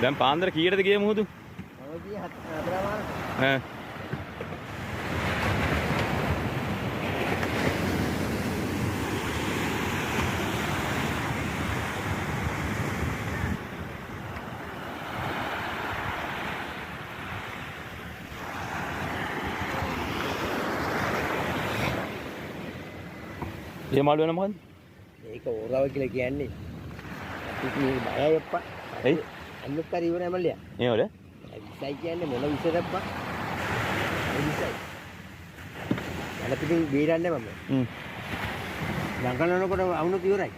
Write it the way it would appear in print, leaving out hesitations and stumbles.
දැන් පාන්දර කීයටද ගියේ මුහුදු? ඔය ගියේ 4:00 ඈ. ඒ මාළු වෙන මොකද්ද? මේක ඕරාව කියලා කියන්නේ. අපි මේ බයයි අප්පා. එයි අන්නත් හරි ඉවරයි මල්ලියා. ඒවල? විසයි කියන්නේ මොන විසද අප්පා? ඒ විසයි. යන පිටින් බේරන්නේ මම. ලංකනනකොට වුණොත් ඉවරයි.